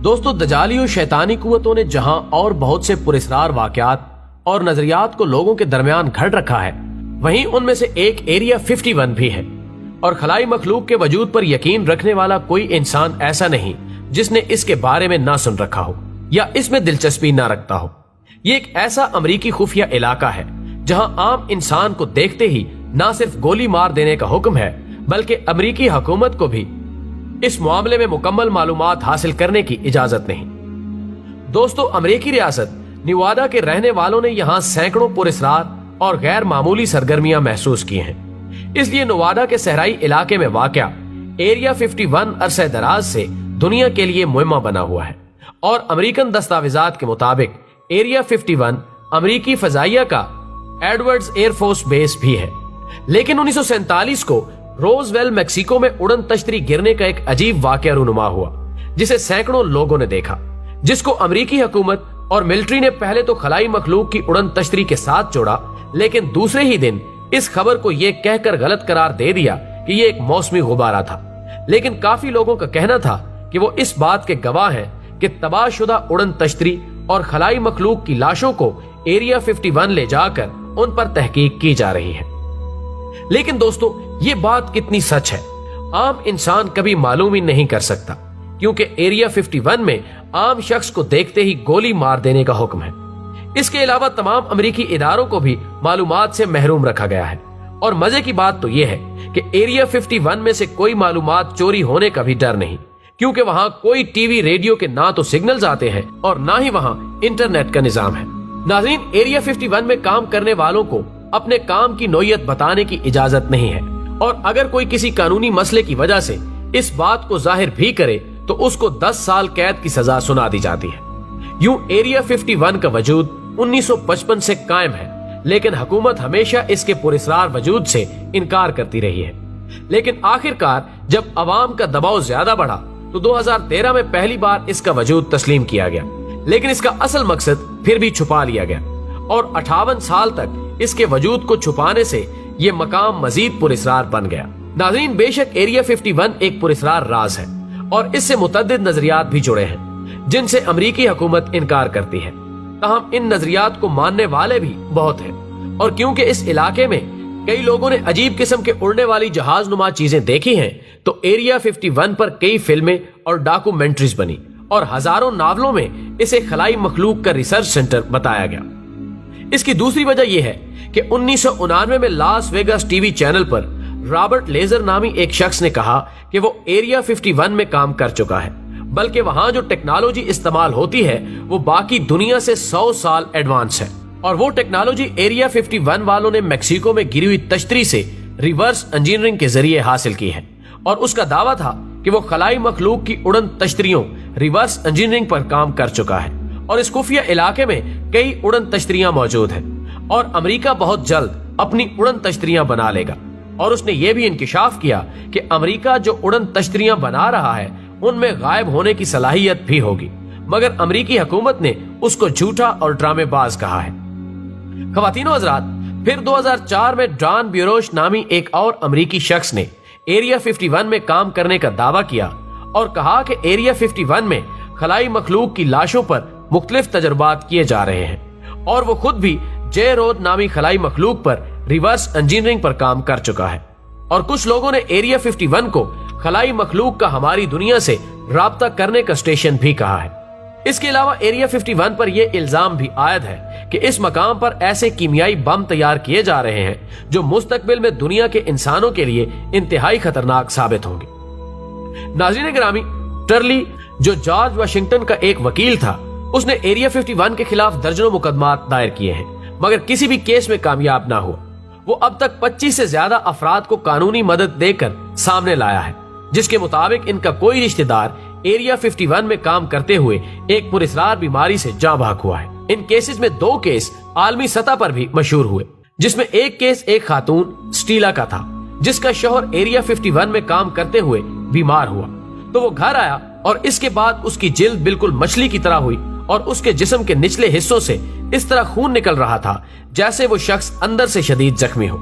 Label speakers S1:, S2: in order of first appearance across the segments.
S1: دوستو دجالی اور شیطانی قوتوں نے جہاں اور بہت سے پراسرار واقعات اور نظریات کو لوگوں کے درمیان گھڑ رکھا ہے، وہیں ان میں سے ایک ایریا 51 بھی ہے، اور خلائی مخلوق کے وجود پر یقین رکھنے والا کوئی انسان ایسا نہیں جس نے اس کے بارے میں نہ سن رکھا ہو یا اس میں دلچسپی نہ رکھتا ہو۔ یہ ایک ایسا امریکی خفیہ علاقہ ہے جہاں عام انسان کو دیکھتے ہی نہ صرف گولی مار دینے کا حکم ہے، بلکہ امریکی حکومت کو بھی اس معاملے میں مکمل معلومات حاصل کرنے کی اجازت نہیں۔ دوستو امریکی ریاست نیوادا کے رہنے والوں نے یہاں سینکڑوں پراسرار اور غیر معمولی سرگرمیاں محسوس کی ہیں، اس لیے نیوادا کے صحرائی علاقے میں واقع ایریا 51 عرصہ دراز سے دنیا کے لیے مہمہ بنا ہوا ہے، اور امریکن دستاویزات کے مطابق ایریا 51 امریکی فضائیہ کا ایڈورڈز ایئر فورس بیس بھی ہے۔ لیکن 1947 کو روزویل میکسیکو میں اڑن تشتری گرنے کا ایک عجیب واقعہ رونما ہوا جسے سینکڑوں لوگوں نے دیکھا، جس کو امریکی حکومت اور ملٹری نے پہلے تو خلائی مخلوق کی اڑن تشتری کے ساتھ جوڑا، لیکن دوسرے ہی دن اس خبر کو یہ کہہ کر غلط قرار دے دیا کہ یہ ایک موسمی غبارہ تھا۔ لیکن کافی لوگوں کا کہنا تھا کہ وہ اس بات کے گواہ ہیں کہ تباہ شدہ اڑن تشتری اور خلائی مخلوق کی لاشوں کو ایریا 51 لے جا کر ان پر تحقیق کی جا رہی ہے۔ لیکن دوستو یہ بات کتنی سچ ہے عام انسان کبھی معلوم ہی نہیں کر سکتا، کیونکہ ایریا 51 میں عام شخص کو دیکھتے ہی گولی مار دینے کا حکم ہے۔ اس کے علاوہ تمام امریکی اداروں کو بھی معلومات سے محروم رکھا گیا ہے، اور مزے کی بات تو یہ ہے کہ ایریا 51 میں سے کوئی معلومات چوری ہونے کا بھی ڈر نہیں، کیونکہ وہاں کوئی ٹی وی ریڈیو کے نہ تو سگنلز آتے ہیں اور نہ ہی وہاں انٹرنیٹ کا نظام ہے۔ ناظرین ایریا 51 میں کام کرنے والوں کو اپنے کام کی نوعیت بتانے کی اجازت نہیں ہے، اور اگر کوئی کسی قانونی مسئلے کی وجہ سے اس بات کو ظاہر بھی کرے تو اس کو 10 سال قید کی سزا سنا دی جاتی ہے۔ یوں ایریا 51 کا وجود 1955 سے قائم ہے، لیکن حکومت ہمیشہ اس کے پراسرار وجود سے انکار کرتی رہی ہے۔ لیکن آخرکار جب عوام کا دباؤ زیادہ بڑھا تو 2013 میں پہلی بار اس کا وجود تسلیم کیا گیا، لیکن اس کا اصل مقصد پھر بھی چھپا لیا گیا، اور 58 سال تک اس کے وجود کو چھپانے سے یہ مقام مزید پراسرار بن گیا۔ ناظرین بے شک ایریا 51 ایک پراسرار راز ہے، اور اس سے متعدد نظریات بھی جڑے ہیں جن سے امریکی حکومت انکار کرتی ہے، تاہم ان نظریات کو ماننے والے بھی بہت ہیں، اور کیونکہ اس علاقے میں کئی لوگوں نے عجیب قسم کے اڑنے والی جہاز نما چیزیں دیکھی ہیں تو ایریا 51 پر کئی فلمیں اور ڈاکومنٹریز بنی، اور ہزاروں ناولوں میں اسے خلائی مخلوق کا ریسرچ سینٹر بتایا گیا۔ اس کی دوسری وجہ یہ ہے کہ 1999 میں Las Vegas T V channel پر رابرٹ لیزر نامی ایک شخص نے کہا کہ وہ ایریا 51 میں کام کر چکا ہے، بلکہ وہاں جو ٹیکنالوجی استعمال ہوتی ہے وہ باقی دنیا سے 100 سال ایڈوانس ہے، اور وہ ٹیکنالوجی ایریا 51 والوں نے میکسیکو میں گری ہوئی تشتری سے ریورس انجینئرنگ کے ذریعے حاصل کی ہے، اور اس کا دعویٰ تھا کہ وہ خلائی مخلوق کی اڑن تشتریوں ریورس انجینئرنگ پر کام کر چکا ہے، اور اس خفیہ علاقے میں کئی اڑن تشتریاں موجود ہیں، اور امریکہ بہت جلد اپنی اڑن تشتریاں بنا لے گا۔ اور اس نے یہ بھی انکشاف کیا کہ امریکہ جو اڑن تشتریاں بنا رہا ہے ان میں غائب ہونے کی صلاحیت بھی ہوگی، مگر امریکی حکومت نے اس کو جھوٹا اور ڈرامے باز کہا ہے۔ خواتین و حضرات، پھر 2004 میں ڈان بیوروش نامی ایک اور امریکی شخص نے ایریا 51 میں کام کرنے کا دعویٰ کیا اور کہا کہ ایریا 51 میں خلائی مخلوق کی لاشوں پر مختلف تجربات کیے جا رہے ہیں، اور وہ خود بھی جے رود نامی خلائی مخلوق پر ریورس انجینئرنگ پر کام کر چکا ہے، اور کچھ لوگوں نے ایریا 51 کو خلائی مخلوق کا ہماری دنیا سے رابطہ کرنے کا اسٹیشن بھی کہا ہے۔ اس کے علاوہ ایریا 51 پر یہ الزام بھی عائد ہے کہ اس مقام پر ایسے کیمیائی بم تیار کیے جا رہے ہیں جو مستقبل میں دنیا کے انسانوں کے لیے انتہائی خطرناک ثابت ہوں گے۔ ناظرین گرامی، ٹرلی جو جارج واشنگٹن کا ایک وکیل تھا، اس نے ایریا 51 کے خلاف درجنوں مقدمات دائر کیے ہیں، مگر کسی بھی کیس میں کامیاب نہ ہوا۔ وہ اب تک 25 سے زیادہ افراد کو قانونی مدد دے کر سامنے لایا ہے، جس کے مطابق ان کا کوئی رشتہ دار ایریا 51 میں کام کرتے ہوئے ایک پراسرار بیماری سے جاں بحق ہوا ہے۔ ان کیسز میں 2 کیس عالمی سطح پر بھی مشہور ہوئے، جس میں ایک کیس ایک خاتون سٹیلا کا تھا جس کا شوہر ایریا 51 میں کام کرتے ہوئے بیمار ہوا، تو وہ گھر آیا اور اس کے بعد اس کی جلد بالکل مچھلی کی طرح ہوئی، اور اس کے جسم کے نچلے حصوں سے اس طرح خون نکل رہا تھا جیسے وہ شخص اندر سے شدید زخمی ہو۔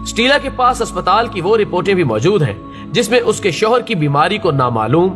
S1: سٹیلا کے پاس اسپتال کی وہ رپورٹیں بھی موجود ہیں جس میں اس کے شوہر کی بیماری کو نامعلوم